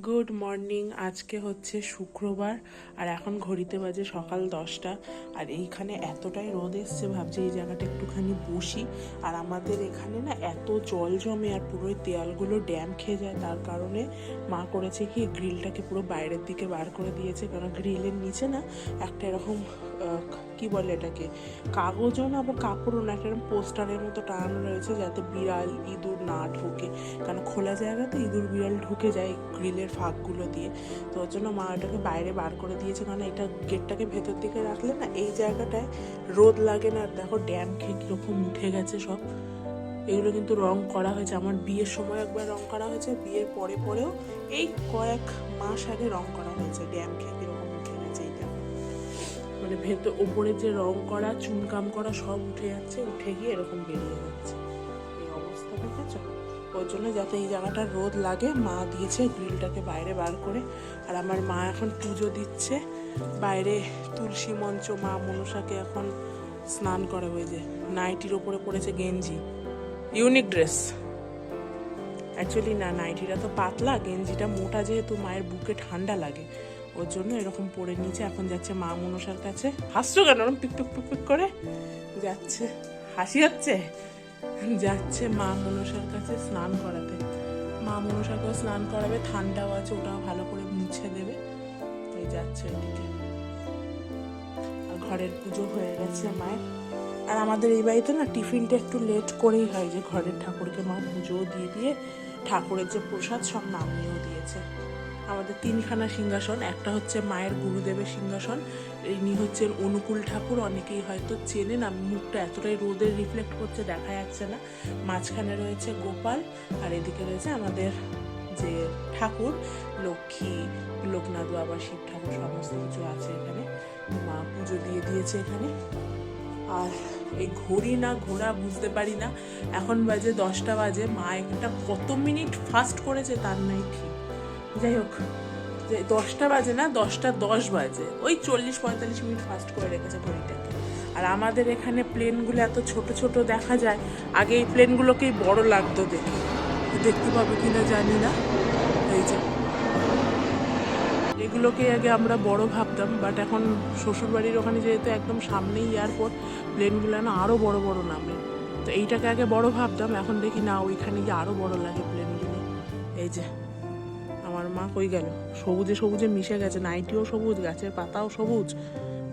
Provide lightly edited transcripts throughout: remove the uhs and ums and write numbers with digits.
Good morning. আজকে হচ্ছে শুক্রবার আর এখন ঘড়িতে বাজে সকাল 10টা। আর এইখানে এতটাই রোদ এসছে, ভাবছি এই জায়গাটা একটুখানি বসি। আর আমাদের এখানে না এত জল জমে আর পুরো দেয়ালগুলো ড্যাম খেয়ে যায়, তার কারণে মা করেছে কি গ্রিলটাকে পুরো বাইরের দিকে বার করে দিয়েছে। কারণ গ্রিলের নিচে না একটা এরকম কি বলে এটাকে, কাগজও না আবার কাপড়ও না, একটা এরকম পোস্টারের মতো টানানো রয়েছে যাতে বিড়াল ইঁদুর না ঢোকে। কারণ খোলা জায়গাতে ইঁদুর বিড়াল ঢুকে যায় গ্রিলের ফাঁকগুলো দিয়ে। তো ওর জন্য মা ওটাকে বাইরে বার করে দিয়েছে, কারণ এটা গেটটাকে ভেতর দিকে রাখলে না এই জায়গাটায় রোদ লাগে না। দেখো ড্যাম খেয়ে কীরকম উঠে গেছে সব। এগুলো কিন্তু রং করা হয়েছে, আমার বিয়ের সময় একবার রং করা হয়েছে, বিয়ের পরে পরেও এই কয়েক মাস আগে রং করা হয়েছে। ড্যাম খেয়ে কীরকম উঠে গেছে এইটা, মানে ভেতর ওপরে যে রং করা চুনকাম করা সব উঠে যাচ্ছে, উঠে গিয়ে এরকম বেরিয়ে যাচ্ছে। এই অবস্থা দেখেছো? ওর জন্য যাতে এই জায়গাটা রোদ লাগে মা দিয়েছে গ্রিলটাকে বাইরে বার করে। আর আমার মা এখন পুজো দিচ্ছে বাইরে তুলসী মঞ্চ। মা মনসাকে এখন স্নান করে, ওই যে নাইটির ওপরে পড়েছে গেঞ্জি, ইউনিক ড্রেস। অ্যাকচুয়ালি না, নাইটিটা তো পাতলা, গেঞ্জিটা মোটা, যেহেতু মায়ের বুকে ঠান্ডা লাগে ওর জন্য এরকম পরে নিচে এখন যাচ্ছে মা মনসার কাছে। হাসছো কেন ওরকম পিক পিক পিক পিক করে যাচ্ছে? হাসি হচ্ছে? যাচ্ছে মা মনসার কাছে স্নান করাতে। মা মনসাকেও স্নান করাবে, ঠান্ডাও আছে, ওটাও ভালো করে মুছে দেবে। তাই যাচ্ছে ওইদিকে। আর ঘরের পুজো হয়ে গেছে মায়ের। আর আমাদের এই বাড়িতে না টিফিনটা একটু লেট করেই হয়, যে ঘরের ঠাকুরকে মা পুজোও দিয়ে দিয়ে ঠাকুরের যে প্রসাদ সব নামিয়েও দিয়েছে। আমাদের তিনখানা সিংহাসন, একটা হচ্ছে মায়ের গুরুদেবের সিংহাসন, ইনি হচ্ছেন অনুকূল ঠাকুর, অনেকেই হয়তো চেনেন। আমি মুখটা এতটাই রোদের রিফ্লেক্ট করছে দেখা যাচ্ছে না। মাঝখানে রয়েছে গোপাল, আর এদিকে রয়েছে আমাদের যে ঠাকুর লক্ষ্মী, লোকনাথ বাবা, শিব ঠাকুর, সমস্ত কিছু আছে এখানে। মা পুজো দিয়ে দিয়েছে এখানে। আর এই ঘড়ি না ঘোড়া বুঝতে পারি না, এখন বাজে 10টা বাজে। মা একটা কত মিনিট ফাস্ট করেছে তার নাই ঠিক। যাই হোক, যে 10টা বাজে না, 10টা 10 বাজে, ওই 40-45 মিনিট ফাস্ট করে রেখেছে ঘড়িটাকে। আর আমাদের এখানে প্লেনগুলো এত ছোট ছোট দেখা যায়, আগে এই প্লেনগুলোকেই বড় লাগতো দেখে। দেখতে পাবে কিনা জানি না। এই যে এগুলোকে আগে আমরা বড় ভাবতাম, বাট এখন শ্বশুরবাড়ির ওখানে যেহেতু একদম সামনেই এয়ারপোর্ট, প্লেনগুলো না আরও বড় বড় নামে। তো এইটাকে আগে বড় ভাবতাম, এখন দেখি না ওইখানে গিয়ে আরও বড় লাগে প্লেনগুলো। এই যে আমার মা কই গেল, সবুজে সবুজে মিশে গেছে, নাইটিও সবুজ, গাছের পাতাও সবুজ,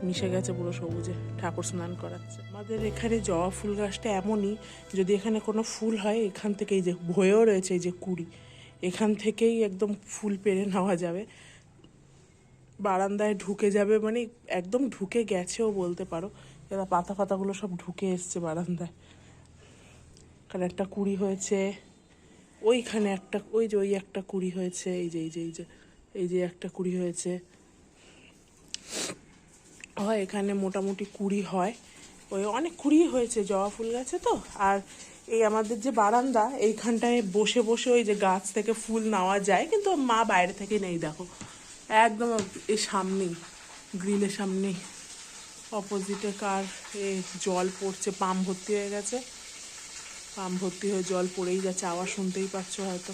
মিশে গেছে পুরো সবুজে। ঠাকুর স্নান করাচ্ছে। আমাদের এখানে জবা ফুল গাছটা এমনই, যদি এখানে কোনো ফুল হয় এখান থেকে, এই যে ভয়েও রয়েছে এই যে কুড়ি, এখান থেকেই একদম ফুল পেড়ে নেওয়া যাবে, বারান্দায় ঢুকে যাবে, মানে একদম ঢুকে গেছেও বলতে পারো। এরা পাতা পাতাগুলো সব ঢুকে এসছে বারান্দায়। কারণ একটা কুড়ি হয়েছে ওইখানে, একটা ওই যে ওই একটা কুড়ি হয়েছে, এই যে এই যে এই যে এই যে একটা কুড়ি হয়েছে। হয় এখানে মোটামুটি কুড়ি হয়, ওই অনেক কুড়ি হয়েছে জবা ফুল গাছে তো। আর এই আমাদের যে বারান্দা, এইখানটায় বসে বসে ওই যে গাছ থেকে ফুল নেওয়া যায়, কিন্তু মা বাইরে থেকে নেই, দেখো একদম এই সামনেই, গ্রিলের সামনেই। অপোজিটে কার এ জল পড়ছে, পাম্প ভর্তি হয়ে গেছে, পাম্প ভর্তি হয়ে জল পড়েই যাচ্ছে, আওয়াজ শুনতেই পাচ্ছ হয়তো।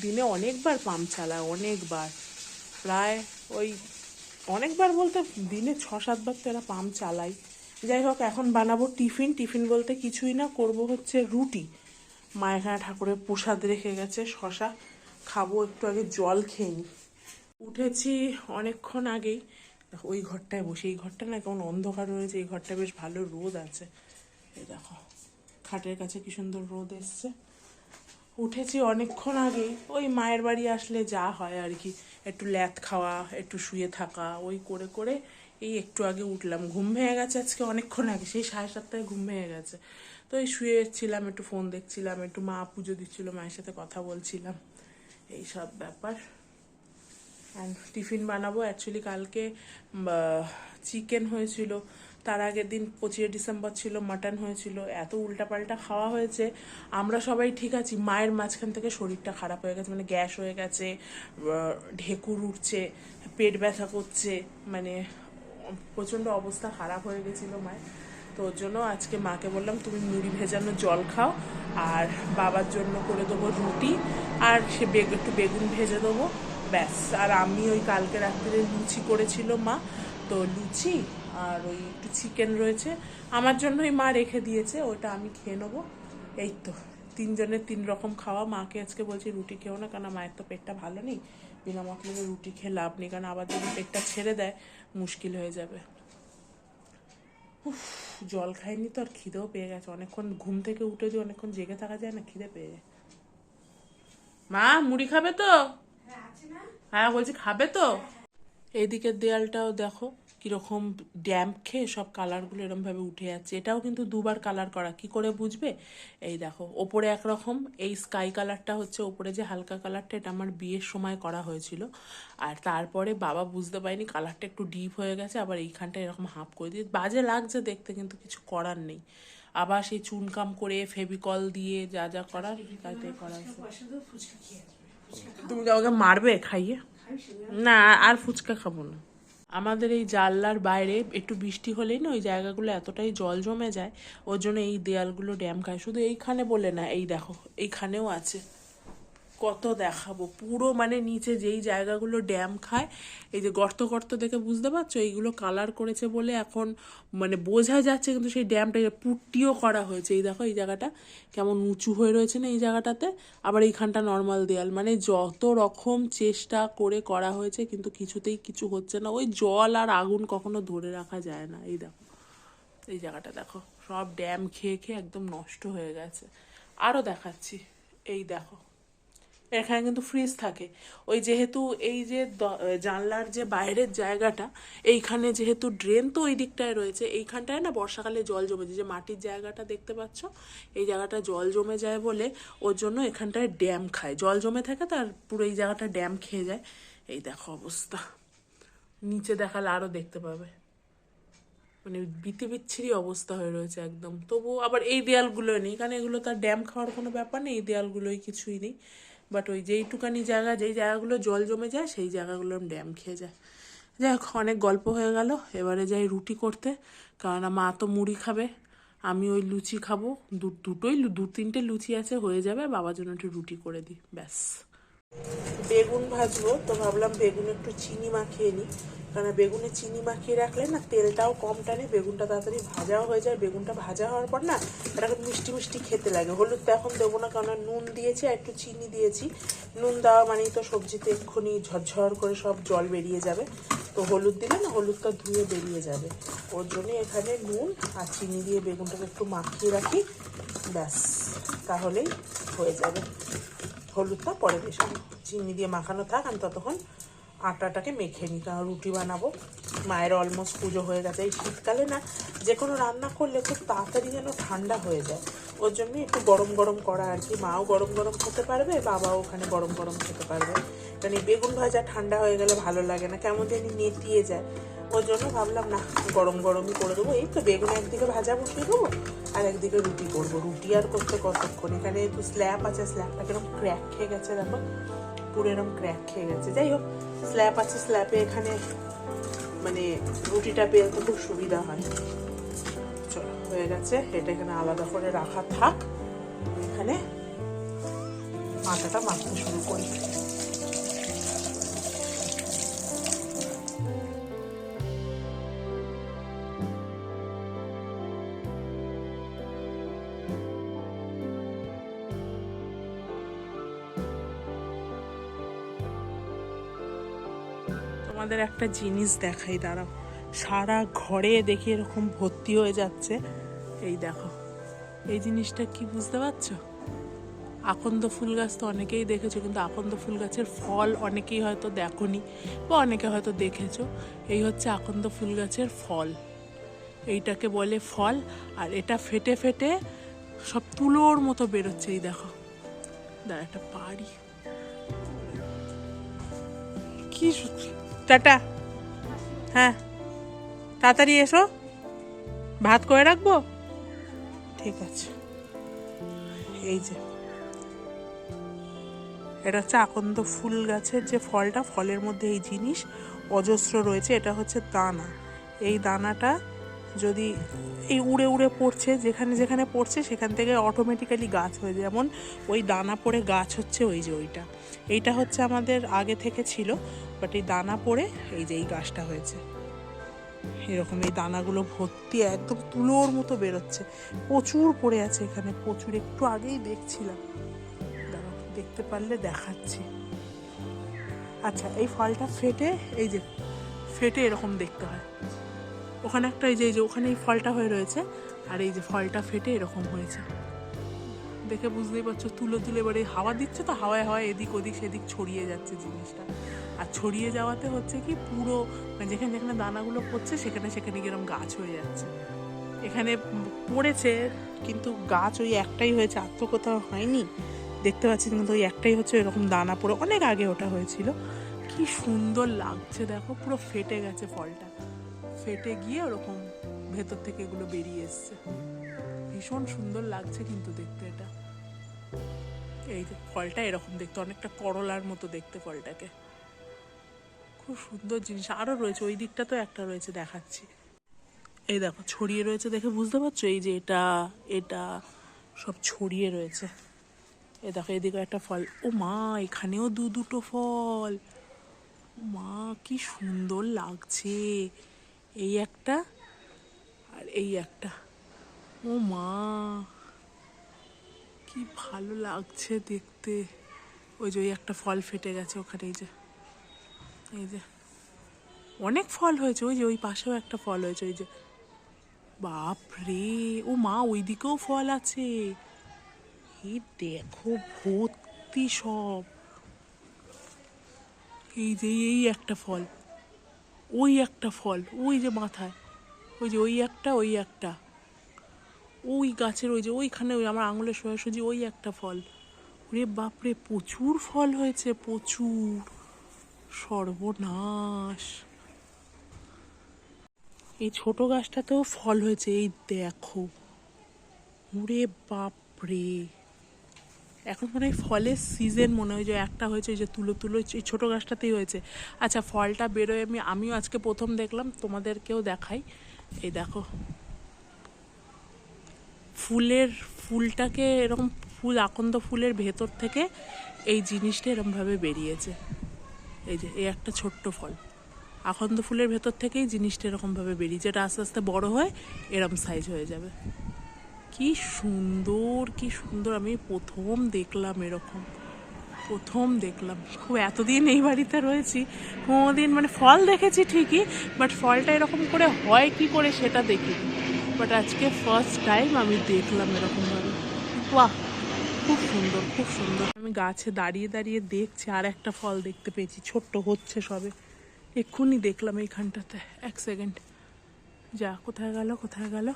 দিনে অনেকবার পাম্প চালায়, অনেকবার, প্রায় ওই অনেকবার বলতে দিনে 6-7 বার তো এরা পাম্প চালাই। যাই হোক, এখন বানাবো টিফিন। টিফিন বলতে কিছুই না, করব হচ্ছে রুটি। মা এখানে ঠাকুরের প্রসাদ রেখে গেছে, শশা খাবো, একটু আগে জল খেয়ে নি। উঠেছি অনেকক্ষণ আগেই। দেখো ওই ঘরটায় বসে, এই ঘরটা না কেমন অন্ধকার রয়েছে, এই ঘরটা বেশ ভালো রোদ আছে। এই দেখো খাটের কাছে কি সুন্দর রোদ এসছে। উঠেছি অনেকক্ষণ আগেই, ওই মায়ের বাড়ি আসলে যা হয় আর কি, একটু ল্যাথ খাওয়া, একটু শুয়ে থাকা, ওই করে করে এই একটু আগে উঠলাম। ঘুম ভেঙে গেছে আজকে অনেকক্ষণ আগে, সেই 7:30টায় ঘুম ভেঙে গেছে। তো এই শুয়েছিলাম, একটু ফোন দেখছিলাম, একটু মা পুজো দিচ্ছিল, মায়ের সাথে কথা বলছিলাম, এই সব ব্যাপার। অ্যান্ড টিফিন বানাবো। অ্যাকচুয়ালি কালকে চিকেন হয়েছিল, তার আগের দিন 25শে ডিসেম্বর ছিল, মাটন হয়েছিল, এত উল্টাপাল্টা খাওয়া হয়েছে। আমরা সবাই ঠিক আছি, মায়ের মাঝখান থেকে শরীরটা খারাপ হয়ে গেছে, মানে গ্যাস হয়ে গেছে, ঢেকুর উঠছে, পেট ব্যথা করছে, মানে প্রচণ্ড অবস্থা খারাপ হয়ে গেছিলো মায়ের। তো ওর জন্য আজকে মাকে বললাম তুমি মুড়ি ভেজানো জল খাও, আর বাবার জন্য করে দেবো রুটি, আর সে একটু বেগুন ভেজে দেবো, ব্যাস। আর আমি ওই কালকে রাত্রে লুচি করেছিল মা, তো লুচি আর ওই একটু চিকেন রয়েছে আমার জন্যই মা রেখে দিয়েছে, ওটা আমি খেয়ে নেবো। এই তো 3 জনের 3 রকম খাওয়া। মাকে আজকে বলছি রুটি খেও না, কারণ মায়ের তো পেটটা ভালো নেই, বিনা মতলবে রুটি খেয়ে লাভ নেই, কারণ আবার যদি পেটটা ছেড়ে দেয় মুশকিল হয়ে যাবে। জল খাইনি তো, আর খিদেও পেয়ে গেছে অনেকক্ষণ, ঘুম থেকে উঠে যে অনেকক্ষণ জেগে থাকা যায় না, খিদে পেয়ে যায়। মা মুড়ি খাবে তো? হ্যাঁ বলছি খাবে তো। এইদিকের দেয়ালটাও দেখো কিরকম ড্যাম্প খেয়ে সব কালারগুলো এরকম ভাবে উঠে যাচ্ছে। এটাও কিন্তু 2বার কালার করা, কি করে বুঝবে? এই দেখো ওপরে একরকম, এই স্কাই কালারটা হচ্ছে ওপরে যে হালকা কালারটা, এটা আমার বিয়ের সময় করা হয়েছিল, আর তারপরে বাবা বুঝতে পারিনি কালারটা একটু ডিপ হয়ে গেছে, আবার এইখানটা এরকম হাফ করে দিয়ে বাজে লাগছে দেখতে, কিন্তু কিছু করার নেই। আবার সেই চুনকাম করে ফেভিকল দিয়ে যা যা করার তাই করা হয়েছে। তুমি কাউকে মারবে খাইয়ে? না আর ফুচকা খাবো না। আমাদের এই জানলার বাইরে একটু বৃষ্টি হলেই না ওই জায়গাগুলো এতটাই জল জমে যায়, ওর জন্য এই দেয়ালগুলো ড্যাম খায়। শুধু এইখানে বলে না, এই দেখো এইখানেও আছে, কত দেখাবো, পুরো মানে নিচে যেই জায়গাগুলো ড্যাম খায়, এই যে গর্ত গর্ত দেখে বুঝতে পারছো, এইগুলো কালার করেছে বলে এখন মানে বোঝা যাচ্ছে, কিন্তু সেই ড্যামটা পুট্টিও করা হয়েছে। এই দেখো এই জায়গাটা কেমন উঁচু হয়ে রয়েছে না এই জায়গাটাতে, আবার এইখানটা নর্মাল দেয়াল, মানে যত রকম চেষ্টা করে করা হয়েছে কিন্তু কিছুতেই কিছু হচ্ছে না। ওই জল আর আগুন কখনো ধরে রাখা যায় না। এই দেখো এই জায়গাটা দেখো, সব ড্যাম খেয়ে খেয়ে একদম নষ্ট হয়ে গেছে। আরও দেখাচ্ছি, এই দেখো এখানে কিন্তু ফ্রিজ থাকে, ওই যেহেতু এই যে জানলার যে বাইরের জায়গাটা, এইখানে যেহেতু ড্রেন তো ওই দিকটায় রয়েছে, এইখানটায় না বর্ষাকালে জল জমে যায়, যে মাটির জায়গাটা দেখতে পাচ্ছ, এই জায়গাটা জল জমে যায় বলে ওর জন্য এখানটায় ড্যাম খায়, জল জমে থাকে, তার পুরো এই জায়গাটা ড্যাম খেয়ে যায়। এই দেখো অবস্থা, নিচে দেখালে আরও দেখতে পাবে, মানে বিচ্ছিরি অবস্থা হয়ে রয়েছে একদম। তবু আবার এই দেয়ালগুলো নেই, কারণ এগুলো তার ড্যাম খাওয়ার কোনো ব্যাপার নেই, এই দেয়ালগুলোই কিছুই নেই। বাট ওই যেইটুকানি জায়গা, যেই জায়গাগুলো জল জমে যায় সেই জায়গাগুলো ড্যাম খেয়ে যায়। যাই হোক, অনেক গল্প হয়ে গেল, এবারে যাই রুটি করতে, কারণ মা তো মুড়ি খাবে, আমি ওই লুচি খাবো, দুটোই 2-3টে লুচি আছে, হয়ে যাবে। বাবার জন্য একটু রুটি করে দিই, ব্যাস। বেগুন ভাজবো, তো ভাবলাম বেগুন একটু চিনি মাখিয়ে নিই, কারণ বেগুনে চিনি মাখিয়ে রাখলে না তেলটাও কম টানে, বেগুনটা তাড়াতাড়ি ভাজাও হয়ে যায়। বেগুনটা ভাজা হওয়ার পর না এটা মিষ্টি মিষ্টি খেতে লাগে। হলুদ তো এখন দেবো না, কারণ নুন দিয়েছি আর একটু চিনি দিয়েছি, নুন দেওয়া মানেই তো সবজিতে এক্ষুনি ঝরঝর করে সব জল বেরিয়ে যাবে, তো হলুদ দিলে না হলুদটা ধুয়ে বেরিয়ে যাবে, ওর জন্য এখানে নুন আর চিনি দিয়ে বেগুনটাকে একটু মাখিয়ে রাখি, ব্যাস তাহলেই হয়ে যাবে। হলুদটা পরে বেশি, চিনি দিয়ে মাখানো থাক, আমি ততক্ষণ আটাটাকে মেখে নিই, কারণ রুটি বানাবো। মায়ের অলমোস্ট পুজো হয়ে গেছে। এই শীতকালে না যে কোনো রান্না করলে খুব তাড়াতাড়ি যেন ঠান্ডা হয়ে যায়, ওর জন্যই একটু গরম গরম করা আর কি। মাও গরম গরম খেতে পারবে, বাবাও ওখানে গরম গরম খেতে পারবে, কারণ এই বেগুন ভাজা ঠান্ডা হয়ে গেলে ভালো লাগে না, কেমন জানি নেতিয়ে যায়, ওর জন্য ভাবলাম না গরম গরমই করে দেবো। এই তো বেগুন একদিকে ভাজা বসিয়ে দেবো, আর একদিকে রুটি করবো। রুটি আর করতে কতক্ষণ, এখানে একটু স্ল্যাব আছে, স্ল্যাবটা কিরকম ক্র্যাক খেয়ে গেছে দেখো, পুরো এরকম ক্র্যাক খেয়ে গেছে। যাই হোক, স্ল্যাব আছে, স্ল্যাবে এখানে মানে রুটিটা বেলতে খুব সুবিধা হয়। চলো হয়ে গেছে, এটা এখানে আলাদা করে রাখা থাক, এখানে আটাটা মাখতে শুরু করি। তোমাদের একটা জিনিস দেখাই, দাঁড়াও, সারা ঘরে দেখি এরকম ভর্তি হয়ে যাচ্ছে। এই দেখো, এই জিনিসটা কি বুঝতে পারছো? আকন্দ ফুল গাছ তো অনেকেই দেখেছো, কিন্তু আকন্দ ফুল গাছের ফল অনেকেই হয়তো দেখোনি, বা অনেকে হয়তো দেখেছো। এই হচ্ছে আকন্দ ফুল গাছের ফল, এইটাকে বলে ফল, আর এটা ফেটে ফেটে সব তুলোর মতো বেরোচ্ছে। এই দেখো, দাঁড়া একটা পারি, কি টাটা, হ্যাঁ তাড়াতাড়ি এসো, ভাত করে রাখবো, ঠিক আছে। এই যে এটা হচ্ছে আকন্দ ফুল গাছের যে ফলটা, ফলের মধ্যে এই জিনিস অজস্র রয়েছে, এটা হচ্ছে দানা। এই দানাটা যদি এই উড়ে উড়ে পড়ছে, যেখানে যেখানে পড়ছে সেখান থেকে অটোমেটিক্যালি গাছ হয়ে যায়। যেমন ওই দানা পড়ে গাছ হচ্ছে, ওই যে এইটা হচ্ছে আমাদের আগে থেকে ছিল, বাট এই দানা পড়ে এই যে এই গাছটা হয়েছে। এরকম এই দানাগুলো ভর্তি একদম তুলোর মতো বেরোচ্ছে, প্রচুর পড়ে আছে এখানে, প্রচুর। একটু আগেই দেখছিলাম, দাঁড়াও দেখতে পারলে দেখাচ্ছি। আচ্ছা, এই ফলটা ফেটে, এই যে ফেটে এরকম দেখতে হয়। ওখানে একটা এই যে ওখানে এই ফলটা হয়ে রয়েছে, আর এই যে ফলটা ফেটে এরকম হয়েছে। দেখে বুঝতেই পারছো, তুলে এবারে হাওয়া দিচ্ছে তো, হাওয়ায় হাওয়ায় এদিক ওদিক সেদিক ছড়িয়ে যাচ্ছে জিনিসটা। আর ছড়িয়ে যাওয়াতে হচ্ছে কি, পুরো মানে যেখানে যেখানে দানাগুলো পড়ছে সেখানে সেখানে কিরম গাছ হয়ে যাচ্ছে। এখানে পড়েছে কিন্তু গাছ ওই একটাই হয়েছে, আর তো কোথাও হয়নি দেখতে পাচ্ছি, কিন্তু ওই একটাই হচ্ছে এরকম দানা পড়ে। অনেক আগে ওটা হয়েছিল। কি সুন্দর লাগছে দেখো, পুরো ফেটে গেছে ফলটা, ফেটে গিয়ে ওরকম ভেতর থেকে এগুলো বেরিয়ে এসছে। ভীষণ সুন্দর লাগছে কিন্তু দেখতে এটা। এই যে ফলটা এরকম দেখতে, অনেকটা করলার মতো দেখতে ফলটাকে। খুব সুন্দর জিনিস। আরও রয়েছে, ওই দিকটা তো একটা রয়েছে, দেখাচ্ছি। এই দেখো ছড়িয়ে রয়েছে, দেখে বুঝতে পারছো? এই যে এটা এটা সব ছড়িয়ে রয়েছে। এই দেখো এদিকে একটা ফল। ও মা, এখানেও দুটো ফল। মা কি সুন্দর লাগছে, এই একটা আর এই একটা। ও মা, কি ভালো লাগছে দেখতে। ওই যে ওই একটা ফল ফেটে গেছে ওখানে, এই যে অনেক ফল হয়েছে। ওই যে ওই পাশেও একটা ফল হয়েছে, ওই যে। বাপ রে, ও মা, ওই দিকেও ফল আছে। এই দেখো ভর্তি সব। এই যে এই একটা ফল, ওই একটা ফল, ওই যে মাথায়, ওই যে ওই একটা, ওই একটা, ওই গাছের ওই যে ওইখানে, ওই আমার আঙুলের সোজাসুজি ওই একটা ফল। ওরে বাপরে, প্রচুর ফল হয়েছে, প্রচুর। সর্বনাশ। এই ছোট গাছটাতেও ফল হয়েছে, এই দেখো। ওরে বাপরে, এখন মনে হয় ফলের সিজন, মনে হয় যে একটা হয়েছে, ওই যে তুলো এই ছোটো গাছটাতেই হয়েছে। আচ্ছা, ফলটা বেরোয় আমিও আজকে প্রথম দেখলাম, তোমাদেরকেও দেখাই। এই দেখো, ফুলটাকে এরকম, আকন্দ ফুলের ভেতর থেকে এই জিনিসটা এরমভাবে বেরিয়েছে। এই যে এই একটা ছোট্ট ফল, আকন্দ ফুলের ভেতর থেকেই জিনিসটা এরকমভাবে বেরিয়েছে। এটা আস্তে আস্তে বড় হয় এরম সাইজ হয়ে যাবে। কি সুন্দর, কি সুন্দর। আমি প্রথম দেখলাম এরকম, প্রথম দেখলাম। খুব এতদিন এই বাড়িতে রয়েছি, কোনোদিন মানে ফল দেখেছি ঠিকই, বাট ফলটা এরকম করে হয় কি করে সেটা দেখিনি। বাট আজকে ফার্স্ট টাইম আমি দেখলাম এরকমভাবে। বাহ, খুব সুন্দর, খুব সুন্দর। আমি গাছে দাঁড়িয়ে দাঁড়িয়ে দেখছি, আর একটা ফল দেখতে পেয়েছি, ছোট্ট হচ্ছে সবে, এক্ষুনি দেখলাম এইখানটাতে। এক সেকেন্ড, যা, কোথায় গেল, কোথায় গেল?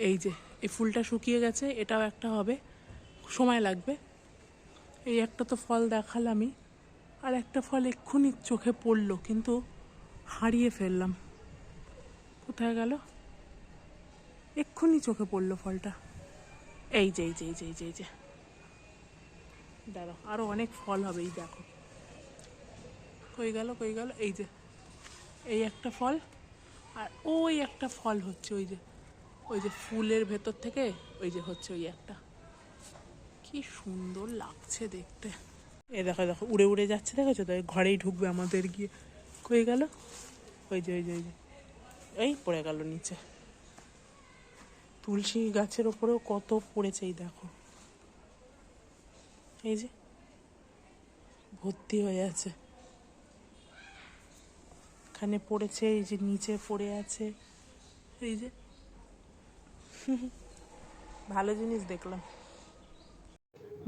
এই যে এই ফুলটা শুকিয়ে গেছে, এটাও একটা হবে, সময় লাগবে। এই একটা তো ফল দেখালামই, আর একটা ফল এক্ষুনি চোখে পড়লো, কিন্তু হারিয়ে ফেললাম। কোথায় গেল? এক্ষুনি চোখে পড়লো ফলটা। এই যে এই যে এই যে এই যে এই যে, দাঁড়াও, আরও অনেক ফল হবে, এই দেখো। কই গেল, কই গেল? এই যে এই একটা ফল, আর ওই একটা ফল হচ্ছে, ওই যে ফুলের ভেতর থেকে ওই যে হচ্ছে ওই একটা। কি সুন্দর লাগছে দেখতে। এ দেখো দেখো, উড়ে উড়ে যাচ্ছে, দেখেছো তো? ঘরেই ঢুকবে আমাদের গিয়ে। কই গেল? ওই যে ওই যে ওই যে, এই পড়ে গেল নিচে। তুলসী গাছের ওপরেও কত পড়েছে, এই দেখো, এই যে ভর্তি হয়ে আছে। এখানে পড়েছে, এই যে নিচে পড়ে আছে, এই যে। ভালো জিনিস দেখলাম।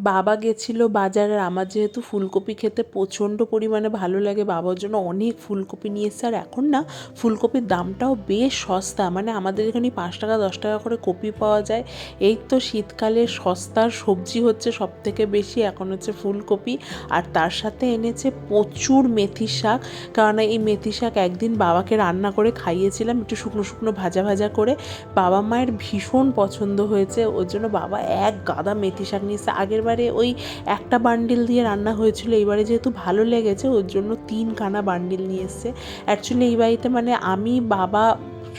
বাবা গেছিল বাজারে, আমার যেহেতু ফুলকপি খেতে প্রচণ্ড পরিমাণে ভালো লাগে, বাবার জন্য অনেক ফুলকপি নিয়ে এসছে। আর এখন না ফুলকপির দামটাও বেশ সস্তা, মানে আমাদের এখানে 5 টাকা 10 টাকা করে কপি পাওয়া যায়। এই তো শীতকালে সস্তার সবজি হচ্ছে সব থেকে বেশি এখন হচ্ছে ফুলকপি। আর তার সাথে এনেছে প্রচুর মেথি শাক, কারণ এই মেথি শাক একদিন বাবাকে রান্না করে খাইয়েছিলাম, একটু শুকনো শুকনো ভাজা ভাজা করে। বাবা মায়ের ভীষণ পছন্দ হয়েছে, ওর জন্য বাবা এক গাদা মেথি শাক নিয়ে এসেছে। আগের বারে ওই একটা বান্ডিল দিয়ে রান্না হয়েছিল, এইবারে যেহেতু ভালো লেগেছে ওর জন্য 3 খানা বান্ডিল নিয়ে এসছে। অ্যাকচুয়ালি এই বাড়িতে মানে আমি, বাবা,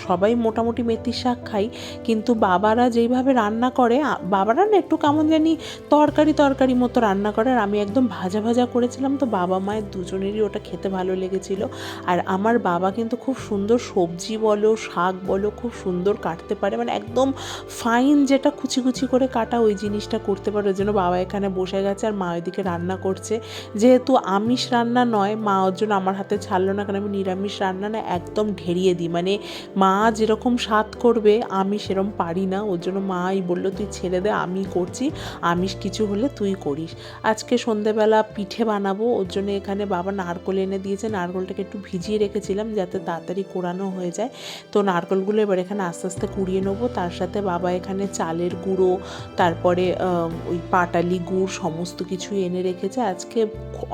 সবাই মোটামুটি মেথির শাক খাই, কিন্তু বাবারা যেইভাবে রান্না করে, বাবারা না একটু কেমন জানি তরকারি মতো রান্না করে, আর আমি একদম ভাজা ভাজা করেছিলাম, তো বাবা মায়ের দুজনেরই ওটা খেতে ভালো লেগেছিল। আর আমার বাবা কিন্তু খুব সুন্দর সবজি বলো শাক বলো খুব সুন্দর কাটতে পারে, মানে একদম ফাইন যেটা কুচি কুচি করে কাটা ওই জিনিসটা করতে পারে। ওই জন্য বাবা এখানে বসে গেছে আর মা ওইদিকে রান্না করছে। যেহেতু আমিষ রান্না নয়, মা ওর জন্য আমার হাতে ছাড়লো না, কারণ আমি নিরামিষ রান্না না একদম ঢেরিয়ে দিই, মানে মা যেরকম স্বাদ করবে আমি সেরকম পারি না। ওর জন্য মাই বললো তুই ছেড়ে দে, আমি করছি, আমিষ কিছু হলে তুই করিস। আজকে সন্ধেবেলা পিঠে বানাবো, ওর জন্য এখানে বাবা নারকোল এনে দিয়েছে। নারকোলটাকে একটু ভিজিয়ে রেখেছিলাম যাতে তাড়াতাড়ি কোরানো হয়ে যায়। তো নারকোলগুলো এবার এখানে আস্তে আস্তে কুড়িয়ে নেবো। তার সাথে বাবা এখানে চালের গুঁড়ো, তারপরে ওই পাটালি গুড় সমস্ত কিছু এনে রেখেছে। আজকে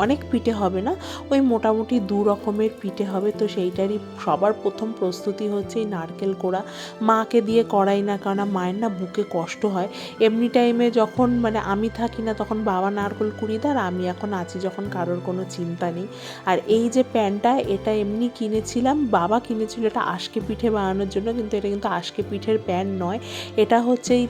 অনেক পিঠে হবে না, ওই মোটামুটি 2 রকমের পিঠে হবে। তো সেইটারই সবার প্রথম প্রস্তুতি হচ্ছে এই নারকেল কোড়া। মাকে দিয়ে করাই না, কারণ মায়ের না বুকে কষ্ট হয়। এমনি টাইমে যখন মানে আমি থাকি না তখন বাবা নারকেল কুড়িয়ে দেয়, আর আমি এখন আছি যখন কারোর কোনো চিন্তা নেই। আর এই যে প্যানটা, এটা এমনি কিনেছিলাম, বাবা কিনেছিল এটা আজকে পিঠে বানানোর জন্য, কিন্তু এটা কিন্তু আজকে পিঠের প্যান নয়। এটা হচ্ছে এই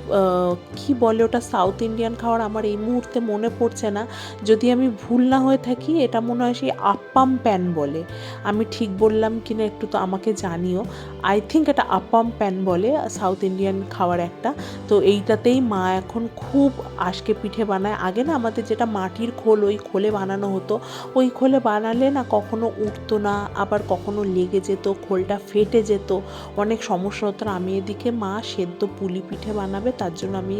কী বলে ওটা, সাউথ ইন্ডিয়ান খাবার, আমার এই মুহূর্তে মনে পড়ছে না। যদি আমি ভুল না হয়ে থাকি এটা মনে হয় সেই আপ্পাম প্যান বলে। আমি ঠিক বললাম কিনা একটু তো আমাকে জানিও। আই থিঙ্ক এটা আপ্পাম প্যান বলে, সাউথ ইন্ডিয়ান খাবার একটা। তো এইটাতেই মা এখন খুব আজকে পিঠে বানায়। আগে না আমাদের যেটা মাটির খোল, ওই খোলে বানানো হতো, ওই খোলে বানালে না কখনো উঠতো না, আবার কখনো লেগে যেত, খোলটা ফেটে যেত, অনেক সমস্যা হতো। আমি এদিকে মা সেদ্ধ পুলি পিঠে বানাবে, তার জন্য আমি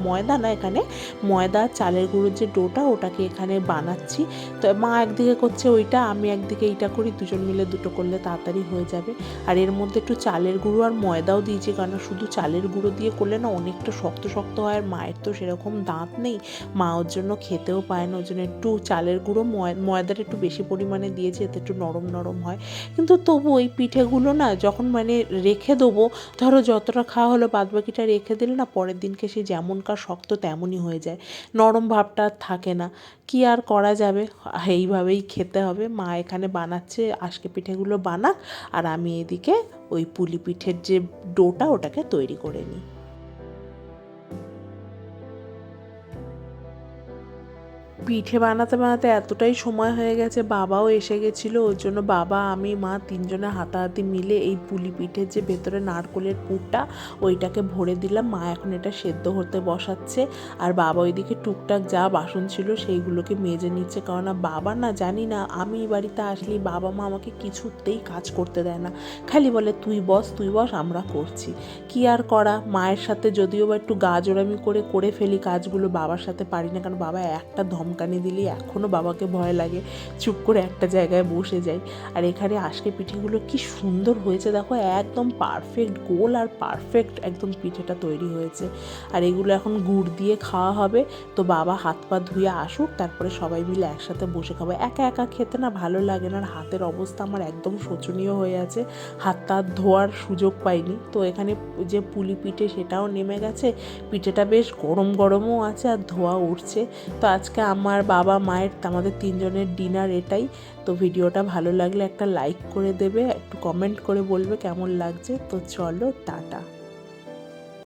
ময়দা না, এখানে ময়দা চালের গুঁড়োর যে ডোটা ওটাকে এখানে বানাচ্ছি। তো মা একদিকে করছে ওইটা, আমি একদিকে এইটা করি, দুজন মিলে দুটো করলে তাড়াতাড়ি হয়ে যাবে। আর এর মধ্যে একটু চালের গুঁড়ো আর ময়দাও দিয়েছি, কারণ শুধু চালের গুঁড়ো দিয়ে করলে না অনেকটা শক্ত শক্ত হয়, আর মায়ের তো সেরকম দাঁত নেই, মা ওর জন্য খেতেও পায় না। ওর জন্য একটু চালের গুঁড়ো ময়দাটা একটু বেশি পরিমাণে দিয়েছি, এতে একটু নরম নরম হয়। কিন্তু তবু ওই পিঠেগুলো না যখন মানে রেখে দেবো, ধরো যতটা খাওয়া হলো বাদবাকিটা রেখে দিলে না পরের দিনকে সে যেমনকার শক্ত তেমনই হয়ে যায়, নরম ভাবটা আর থাকে না। কি আর করা যাবে, এইভাবেই খেতে হবে। মা এখানে বানাচ্ছে আজকে পিঠেগুলো বানাক, আর আমি এদিকে ওই পুলি পিঠের যে ডোটা ওটাকে তৈরি করে নিই। পিঠে বানাতে বানাতে এতটাই সময় হয়ে গেছে, বাবাও এসে গেছিলো। ওর জন্য বাবা আমি মা তিনজনে হাতাহাতি মিলে এই পুলি পিঠের যে ভেতরে নারকোলের পুরটা ওইটাকে ভরে দিলাম। মা এখন এটা সেদ্ধ হতে বসাচ্ছে, আর বাবা ওইদিকে টুকটাক যা বাসন ছিল সেইগুলোকে মেজে নিচ্ছে। কারণ বাবা না, জানি না, আমি বাড়িতে আসলেই বাবা মা আমাকে কিছুতেই কাজ করতে দেয় না, খালি বলে তুই বস আমরা করছি। কি আর করা, মায়ের সাথে যদিও বা একটু গা জোড়ামি করে ফেলি কাজগুলো, বাবার সাথে পারি না। কারণ বাবা একটা ধমকানি দিলে এখনও বাবাকে ভয় লাগে, চুপ করে একটা জায়গায় বসে যাই। আর এখানে আজকে পিঠেগুলো কি সুন্দর হয়েছে দেখো, একদম পারফেক্ট গোল আর পারফেক্ট একদম পিঠেটা তৈরি হয়েছে। আর এগুলো এখন গুড় দিয়ে খাওয়া হবে। তো বাবা হাত পা ধুয়ে আসুক, তারপরে সবাই মিলে একসাথে বসে খাবো। একা একা খেতে না ভালো লাগে না, আর হাতের অবস্থা আমার একদম শোচনীয় হয়ে আছে, হাত তা ধোয়ার সুযোগ পাইনি। তো এখানে যে পুলি পিঠে সেটাও নেমে গেছে, পিঠেটা বেশ গরম গরমও আছে আর ধোয়া উঠছে। তো আজকে আমার বাবা মায়ের আমাদের তিনজনের ডিনার এটাই। তো ভিডিওটা ভালো লাগলে একটা লাইক করে দেবে, একটু কমেন্ট করে বলবে কেমন লাগছে। তো চলো, টাটা।